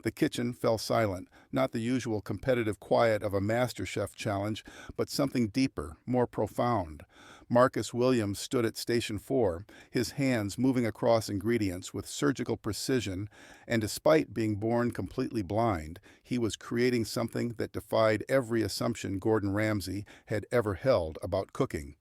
The kitchen fell silent, not the usual competitive quiet of a MasterChef challenge, but something deeper, more profound. Marcus Williams stood at Station 4, his hands moving across ingredients with surgical precision, and despite being born completely blind, he was creating something that defied every assumption Gordon Ramsay had ever held about cooking.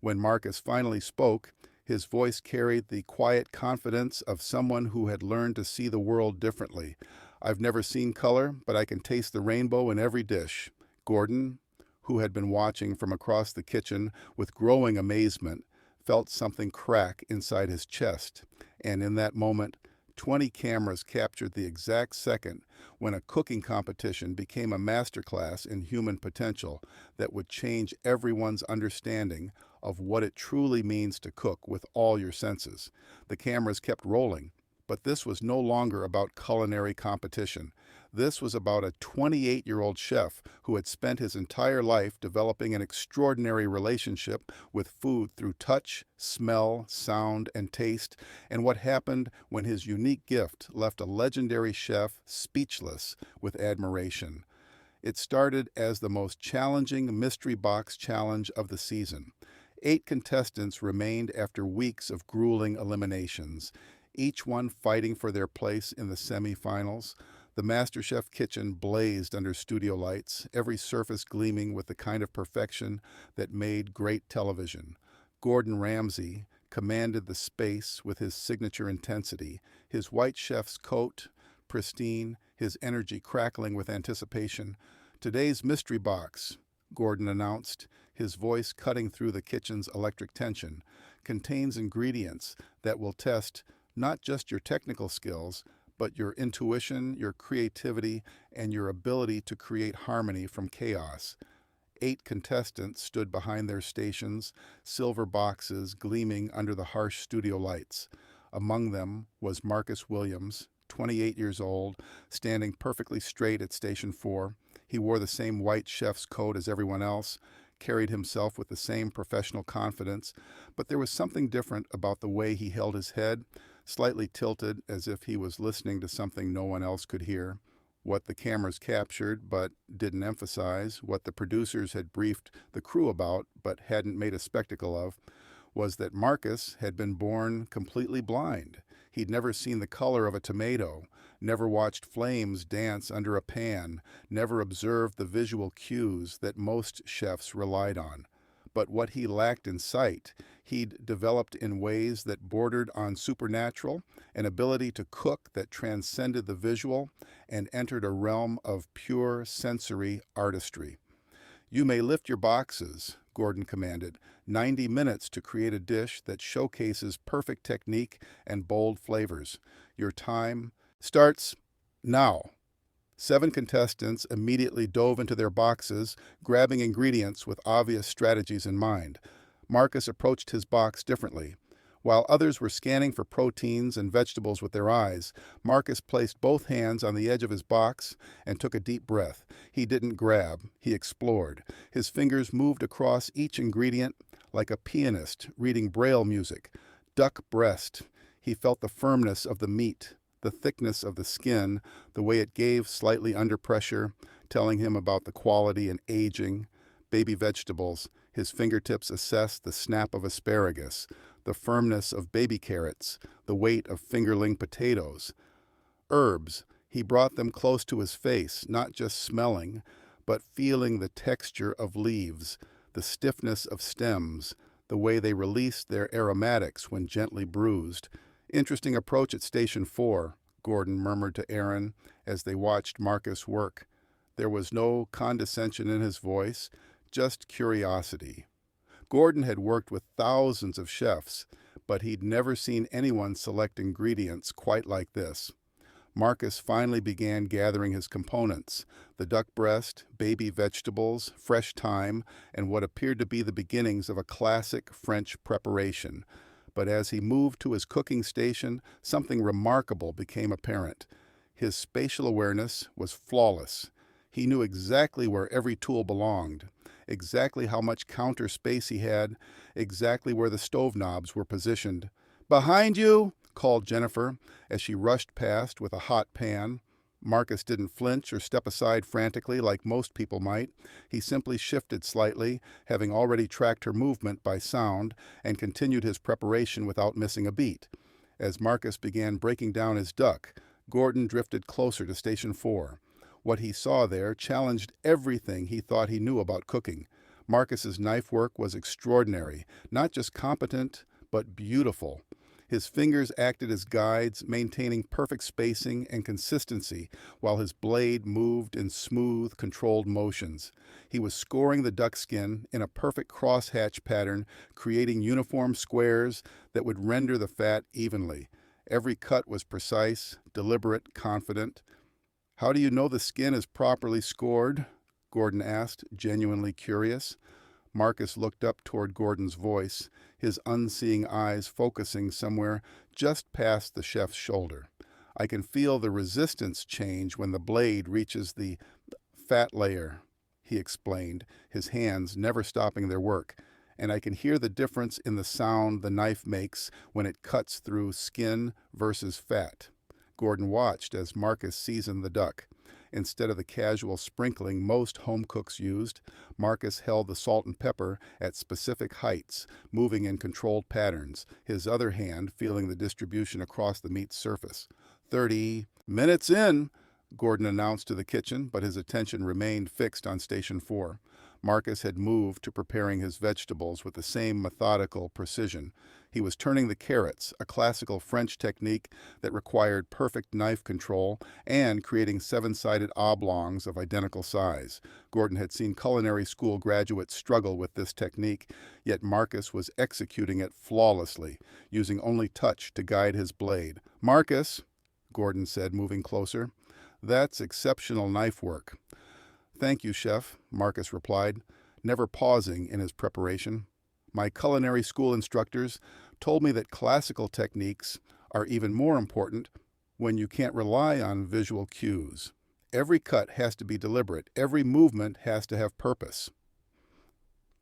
When Marcus finally spoke, his voice carried the quiet confidence of someone who had learned to see the world differently. "I've never seen color, but I can taste the rainbow in every dish." Gordon, who had been watching from across the kitchen with growing amazement, felt something crack inside his chest. And in that moment, 20 cameras captured the exact second when a cooking competition became a masterclass in human potential that would change everyone's understanding of what it truly means to cook with all your senses. The cameras kept rolling, but this was no longer about culinary competition. This was about a 28-year-old chef who had spent his entire life developing an extraordinary relationship with food through touch, smell, sound, and taste, and what happened when his unique gift left a legendary chef speechless with admiration. It started as the most challenging mystery box challenge of the season. 8 contestants remained after weeks of grueling eliminations, each one fighting for their place in the semi-finals. The MasterChef kitchen blazed under studio lights, every surface gleaming with the kind of perfection that made great television. Gordon Ramsay commanded the space with his signature intensity, his white chef's coat pristine, his energy crackling with anticipation. "Today's mystery box," Gordon announced, his voice cutting through the kitchen's electric tension, "contains ingredients that will test not just your technical skills, but your intuition, your creativity, and your ability to create harmony from chaos." 8 contestants stood behind their stations, silver boxes gleaming under the harsh studio lights. Among them was Marcus Williams, 28 years old, standing perfectly straight at Station 4. He wore the same white chef's coat as everyone else, carried himself with the same professional confidence, but there was something different about the way he held his head, slightly tilted as if he was listening to something no one else could hear. What the cameras captured but didn't emphasize, what the producers had briefed the crew about but hadn't made a spectacle of, was that Marcus had been born completely blind. He'd never seen the color of a tomato, never watched flames dance under a pan, never observed the visual cues that most chefs relied on. But what he lacked in sight, he'd developed in ways that bordered on supernatural, an ability to cook that transcended the visual and entered a realm of pure sensory artistry. "You may lift your boxes," Gordon commanded. 90 minutes to create a dish that showcases perfect technique and bold flavors. Your time starts now." 7 contestants immediately dove into their boxes, grabbing ingredients with obvious strategies in mind. Marcus approached his box differently. While others were scanning for proteins and vegetables with their eyes, Marcus placed both hands on the edge of his box and took a deep breath. He didn't grab, he explored. His fingers moved across each ingredient like a pianist reading Braille music. Duck breast. He felt the firmness of the meat, the thickness of the skin, the way it gave slightly under pressure, telling him about the quality and aging. Baby vegetables. His fingertips assessed the snap of asparagus, the firmness of baby carrots, the weight of fingerling potatoes. Herbs. He brought them close to his face, not just smelling, but feeling the texture of leaves, the stiffness of stems, the way they released their aromatics when gently bruised. "Interesting approach at Station 4, Gordon murmured to Aaron as they watched Marcus work. There was no condescension in his voice, just curiosity. Gordon had worked with thousands of chefs, but he'd never seen anyone select ingredients quite like this. Marcus finally began gathering his components: the duck breast, baby vegetables, fresh thyme, and what appeared to be the beginnings of a classic French preparation. But as he moved to his cooking station, something remarkable became apparent. His spatial awareness was flawless. He knew exactly where every tool belonged, exactly how much counter space he had, exactly where the stove knobs were positioned. "Behind you!" called Jennifer as she rushed past with a hot pan. Marcus didn't flinch or step aside frantically like most people might. He simply shifted slightly, having already tracked her movement by sound, and continued his preparation without missing a beat. As Marcus began breaking down his duck, Gordon drifted closer to Station 4. What he saw there challenged everything he thought he knew about cooking. Marcus's knife work was extraordinary, not just competent, but beautiful. His fingers acted as guides, maintaining perfect spacing and consistency, while his blade moved in smooth, controlled motions. He was scoring the duck skin in a perfect crosshatch pattern, creating uniform squares that would render the fat evenly. Every cut was precise, deliberate, confident. "How do you know the skin is properly scored?" Gordon asked, genuinely curious. Marcus looked up toward Gordon's voice, his unseeing eyes focusing somewhere just past the chef's shoulder. "I can feel the resistance change when the blade reaches the fat layer," he explained, his hands never stopping their work. "And I can hear the difference in the sound the knife makes when it cuts through skin versus fat." Gordon watched as Marcus seasoned the duck. Instead of the casual sprinkling most home cooks used, Marcus held the salt and pepper at specific heights, moving in controlled patterns, his other hand feeling the distribution across the meat's surface. 30 minutes in," Gordon announced to the kitchen, but his attention remained fixed on Station 4. Marcus had moved to preparing his vegetables with the same methodical precision. He was turning the carrots, a classical French technique that required perfect knife control, and creating seven-sided oblongs of identical size. Gordon had seen culinary school graduates struggle with this technique, yet Marcus was executing it flawlessly, using only touch to guide his blade. "Marcus," Gordon said, moving closer, "that's exceptional knife work." "Thank you, Chef," Marcus replied, never pausing in his preparation. "My culinary school instructors told me that classical techniques are even more important when you can't rely on visual cues. Every cut has to be deliberate. Every movement has to have purpose."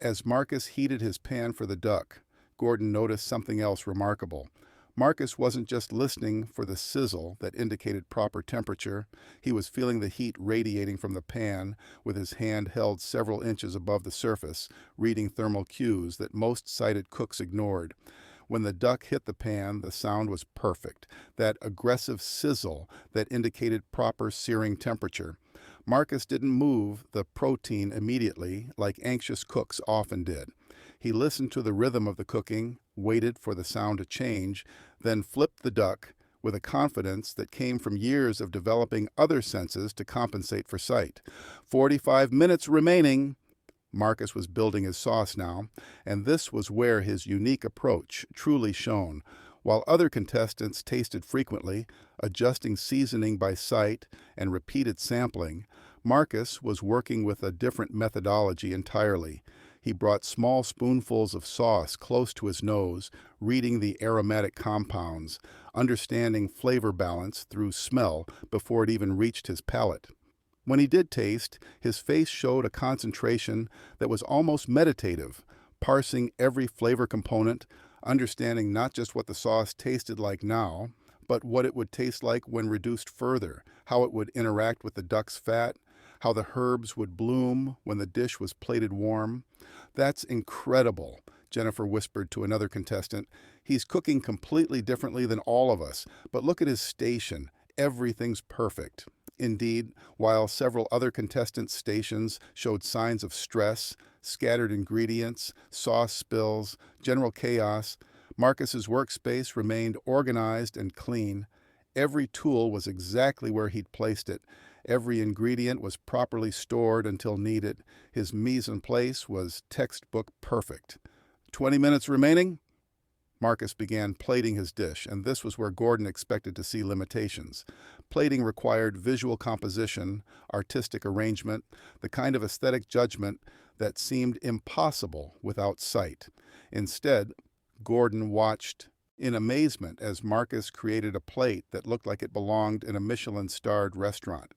As Marcus heated his pan for the duck, Gordon noticed something else remarkable. Marcus wasn't just listening for the sizzle that indicated proper temperature. He was feeling the heat radiating from the pan, with his hand held several inches above the surface, reading thermal cues that most sighted cooks ignored. When the duck hit the pan, the sound was perfect, that aggressive sizzle that indicated proper searing temperature. Marcus didn't move the protein immediately, like anxious cooks often did. He listened to the rhythm of the cooking, waited for the sound to change, then flipped the duck with a confidence that came from years of developing other senses to compensate for sight. 45 minutes remaining. Marcus was building his sauce now, and this was where his unique approach truly shone. While other contestants tasted frequently, adjusting seasoning by sight and repeated sampling, Marcus was working with a different methodology entirely. He brought small spoonfuls of sauce close to his nose, reading the aromatic compounds, understanding flavor balance through smell before it even reached his palate. When he did taste, his face showed a concentration that was almost meditative, parsing every flavor component, understanding not just what the sauce tasted like now, but what it would taste like when reduced further, how it would interact with the duck's fat, how the herbs would bloom when the dish was plated warm. "That's incredible," Jennifer whispered to another contestant. "He's cooking completely differently than all of us, but look at his station. Everything's perfect." Indeed, while several other contestants' stations showed signs of stress, scattered ingredients, sauce spills, general chaos, Marcus's workspace remained organized and clean. Every tool was exactly where he'd placed it. Every ingredient was properly stored until needed. His mise en place was textbook perfect. 20 minutes remaining? Marcus began plating his dish, and this was where Gordon expected to see limitations. Plating required visual composition, artistic arrangement, the kind of aesthetic judgment that seemed impossible without sight. Instead, Gordon watched in amazement as Marcus created a plate that looked like it belonged in a Michelin-starred restaurant.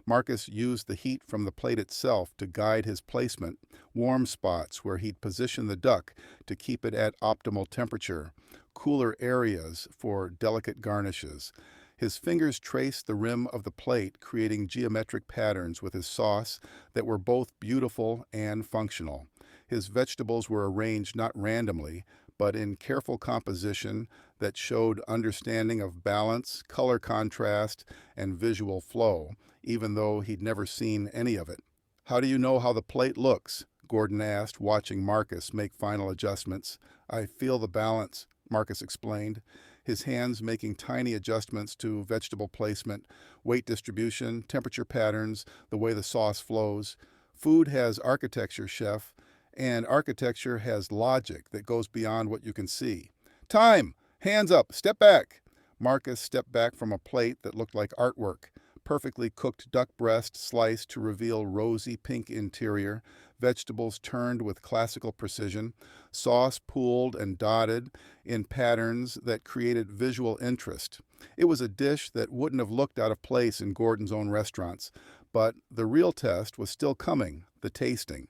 Marcus used the heat from the plate itself to guide his placement, warm spots where he'd position the duck to keep it at optimal temperature, cooler areas for delicate garnishes. His fingers traced the rim of the plate, creating geometric patterns with his sauce that were both beautiful and functional. His vegetables were arranged not randomly, but in careful composition that showed understanding of balance, color contrast, and visual flow, even though he'd never seen any of it. "How do you know how the plate looks?" Gordon asked, watching Marcus make final adjustments. "I feel the balance," Marcus explained, his hands making tiny adjustments to vegetable placement, weight distribution, temperature patterns, the way the sauce flows. "Food has architecture, chef, and architecture has logic that goes beyond what you can see." "Time! Hands up! Step back!" Marcus stepped back from a plate that looked like artwork. Perfectly cooked duck breast sliced to reveal rosy pink interior, vegetables turned with classical precision, sauce pooled and dotted in patterns that created visual interest. It was a dish that wouldn't have looked out of place in Gordon's own restaurants, but the real test was still coming, the tasting.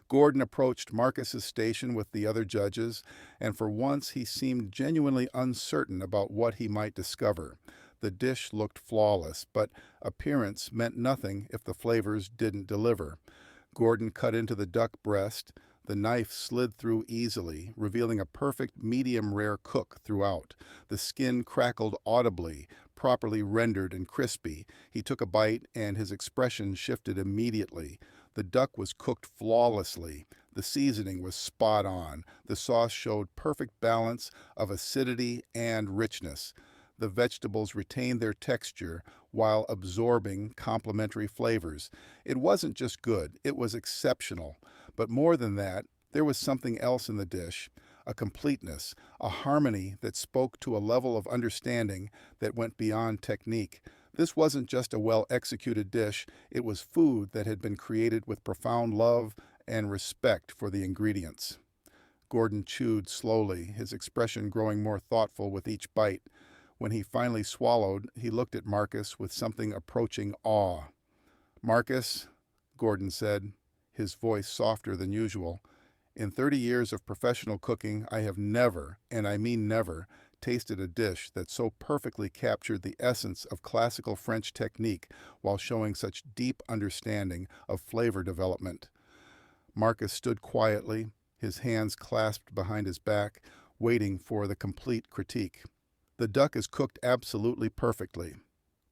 Gordon approached Marcus's station with the other judges, and for once he seemed genuinely uncertain about what he might discover. The dish looked flawless, but appearance meant nothing if the flavors didn't deliver. Gordon cut into the duck breast. The knife slid through easily, revealing a perfect medium-rare cook throughout. The skin crackled audibly, properly rendered and crispy. He took a bite, and his expression shifted immediately. The duck was cooked flawlessly. The seasoning was spot on. The sauce showed perfect balance of acidity and richness. The vegetables retained their texture while absorbing complementary flavors. It wasn't just good, it was exceptional. But more than that, there was something else in the dish, a completeness, a harmony that spoke to a level of understanding that went beyond technique. This wasn't just a well-executed dish, it was food that had been created with profound love and respect for the ingredients. Gordon chewed slowly, his expression growing more thoughtful with each bite. When he finally swallowed, he looked at Marcus with something approaching awe. "Marcus," Gordon said, his voice softer than usual, "in 30 years of professional cooking, I have never, and I mean never, tasted a dish that so perfectly captured the essence of classical French technique while showing such deep understanding of flavor development." Marcus stood quietly, his hands clasped behind his back, waiting for the complete critique. "The duck is cooked absolutely perfectly,"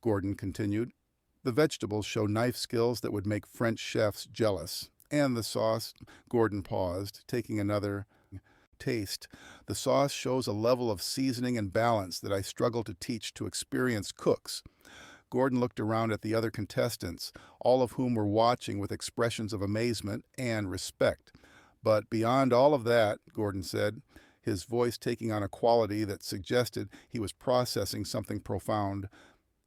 Gordon continued. "The vegetables show knife skills that would make French chefs jealous. And the sauce," Gordon paused, taking another taste. "The sauce shows a level of seasoning and balance that I struggle to teach to experienced cooks." Gordon looked around at the other contestants, all of whom were watching with expressions of amazement and respect. "But beyond all of that," Gordon said, his voice taking on a quality that suggested he was processing something profound,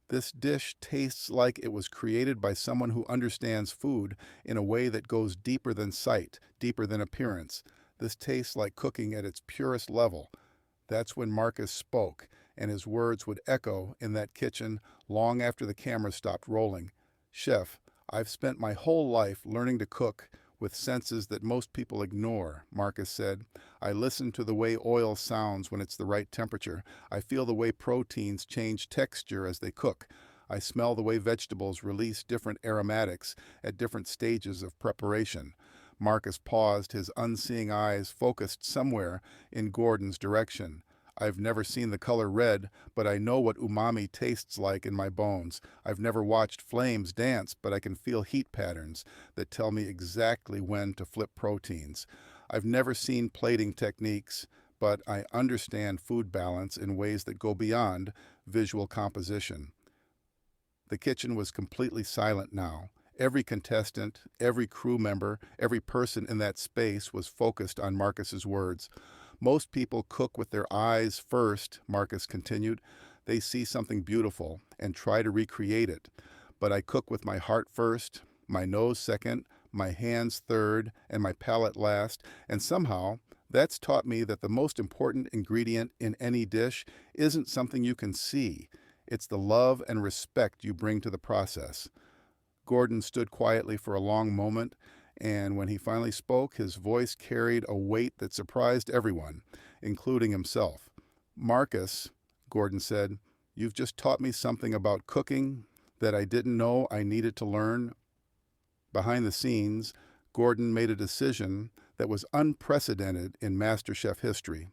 "this dish tastes like it was created by someone who understands food in a way that goes deeper than sight, deeper than appearance. This tastes like cooking at its purest level." That's when Marcus spoke, and his words would echo in that kitchen long after the camera stopped rolling. "Chef, I've spent my whole life learning to cook with senses that most people ignore," Marcus said. "I listen to the way oil sounds when it's the right temperature. I feel the way proteins change texture as they cook. I smell the way vegetables release different aromatics at different stages of preparation." Marcus paused, his unseeing eyes focused somewhere in Gordon's direction. "I've never seen the color red, but I know what umami tastes like in my bones. I've never watched flames dance, but I can feel heat patterns that tell me exactly when to flip proteins. I've never seen plating techniques, but I understand food balance in ways that go beyond visual composition." The kitchen was completely silent now. Every contestant, every crew member, every person in that space was focused on Marcus's words. "Most people cook with their eyes first," Marcus continued. "They see something beautiful and try to recreate it. But I cook with my heart first, my nose second, my hands third, and my palate last, and somehow that's taught me that the most important ingredient in any dish isn't something you can see. It's the love and respect you bring to the process." Gordon stood quietly for a long moment, and when he finally spoke, his voice carried a weight that surprised everyone, including himself. "Marcus," Gordon said, You've just taught me something about cooking that I didn't know I needed to learn. Behind the scenes, Gordon made a decision that was unprecedented in MasterChef history.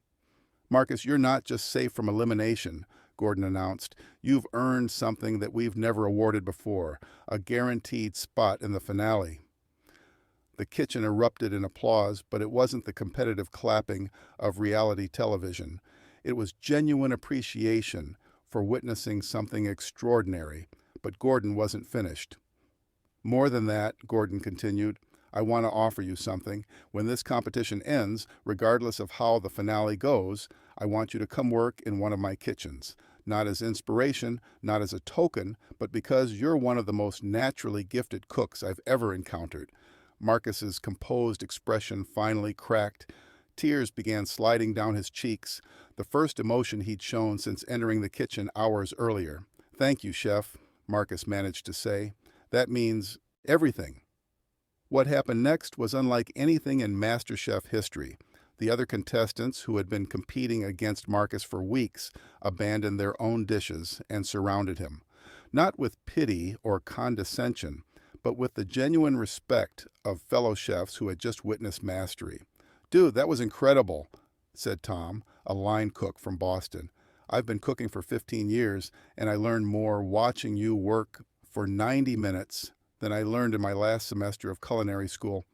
Marcus, you're not just safe from elimination, Gordon announced. You've earned something that we've never awarded before, a guaranteed spot in the finale. The kitchen erupted in applause, but it wasn't the competitive clapping of reality television. It was genuine appreciation for witnessing something extraordinary. But Gordon wasn't finished. More than that, Gordon continued, I want to offer you something. When this competition ends, regardless of how the finale goes, I want you to come work in one of my kitchens. Not as inspiration, not as a token, but because you're one of the most naturally gifted cooks I've ever encountered. Marcus's composed expression finally cracked. Tears began sliding down his cheeks, the first emotion he'd shown since entering the kitchen hours earlier. Thank you, Chef, Marcus managed to say. That means everything. What happened next was unlike anything in MasterChef history. The other contestants, who had been competing against Marcus for weeks, abandoned their own dishes and surrounded him. Not with pity or condescension, but with the genuine respect of fellow chefs who had just witnessed mastery. Dude, that was incredible, said Tom, a line cook from Boston. I've been cooking for 15 years, and I learned more watching you work for 90 minutes than I learned in my last semester of culinary school.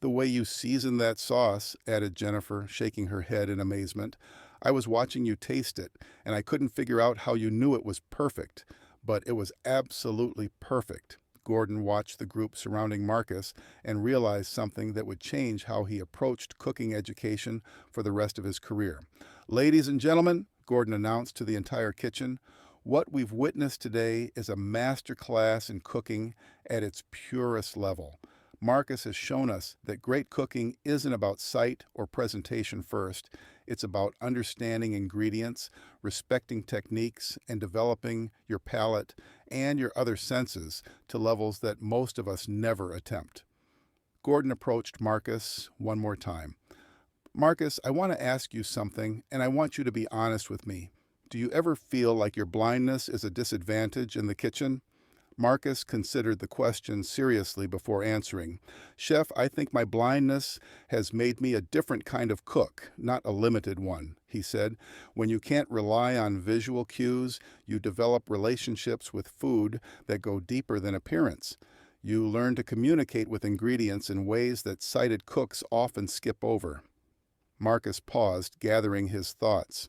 The way you seasoned that sauce, added Jennifer, shaking her head in amazement. I was watching you taste it, and I couldn't figure out how you knew it was perfect, but it was absolutely perfect. Gordon watched the group surrounding Marcus and realized something that would change how he approached cooking education for the rest of his career. Ladies and gentlemen, Gordon announced to the entire kitchen, what we've witnessed today is a masterclass in cooking at its purest level. Marcus has shown us that great cooking isn't about sight or presentation first. It's about understanding ingredients, respecting techniques, and developing your palate and your other senses to levels that most of us never attempt. Gordon approached Marcus one more time. Marcus, I want to ask you something, and I want you to be honest with me. Do you ever feel like your blindness is a disadvantage in the kitchen? Marcus considered the question seriously before answering. Chef, I think my blindness has made me a different kind of cook, not a limited one, he said. When you can't rely on visual cues, you develop relationships with food that go deeper than appearance. You learn to communicate with ingredients in ways that sighted cooks often skip over. Marcus paused, gathering his thoughts.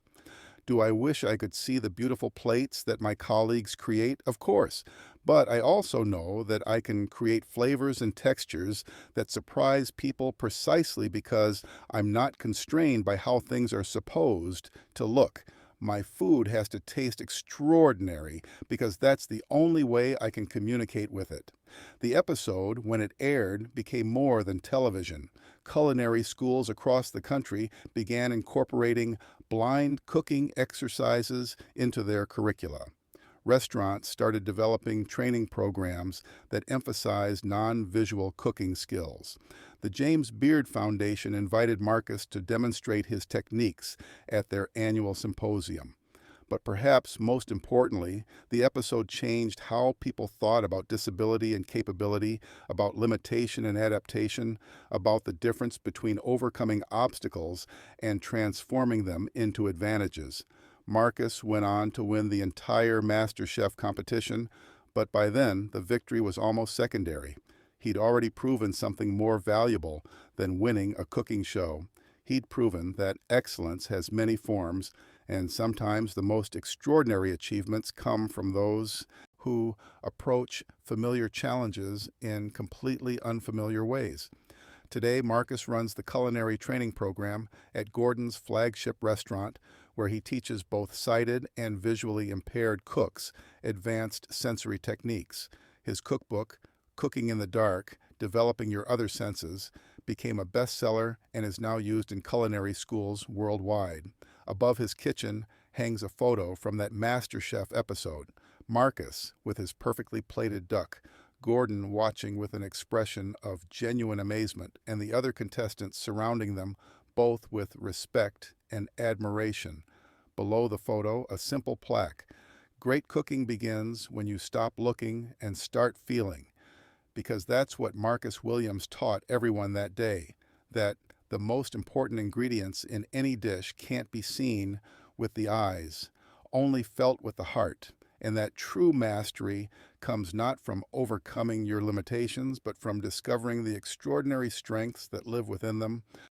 Do I wish I could see the beautiful plates that my colleagues create? Of course. But I also know that I can create flavors and textures that surprise people precisely because I'm not constrained by how things are supposed to look. My food has to taste extraordinary because that's the only way I can communicate with it. The episode, when it aired, became more than television. Culinary schools across the country began incorporating blind cooking exercises into their curricula. Restaurants started developing training programs that emphasized non-visual cooking skills. The James Beard Foundation invited Marcus to demonstrate his techniques at their annual symposium. But perhaps most importantly, the episode changed how people thought about disability and capability, about limitation and adaptation, about the difference between overcoming obstacles and transforming them into advantages. Marcus went on to win the entire MasterChef competition, but by then the victory was almost secondary. He'd already proven something more valuable than winning a cooking show. He'd proven that excellence has many forms, and sometimes the most extraordinary achievements come from those who approach familiar challenges in completely unfamiliar ways. Today, Marcus runs the culinary training program at Gordon's flagship restaurant, where he teaches both sighted and visually impaired cooks advanced sensory techniques. His cookbook, Cooking in the Dark, Developing Your Other Senses, became a bestseller and is now used in culinary schools worldwide. Above his kitchen hangs a photo from that MasterChef episode. Marcus, with his perfectly plated duck, Gordon watching with an expression of genuine amazement, and the other contestants surrounding them, both with respect and admiration. Below the photo, a simple plaque. Great cooking begins when you stop looking and start feeling, because that's what Marcus Williams taught everyone that day, that the most important ingredients in any dish can't be seen with the eyes, only felt with the heart, and that true mastery comes not from overcoming your limitations, but from discovering the extraordinary strengths that live within them.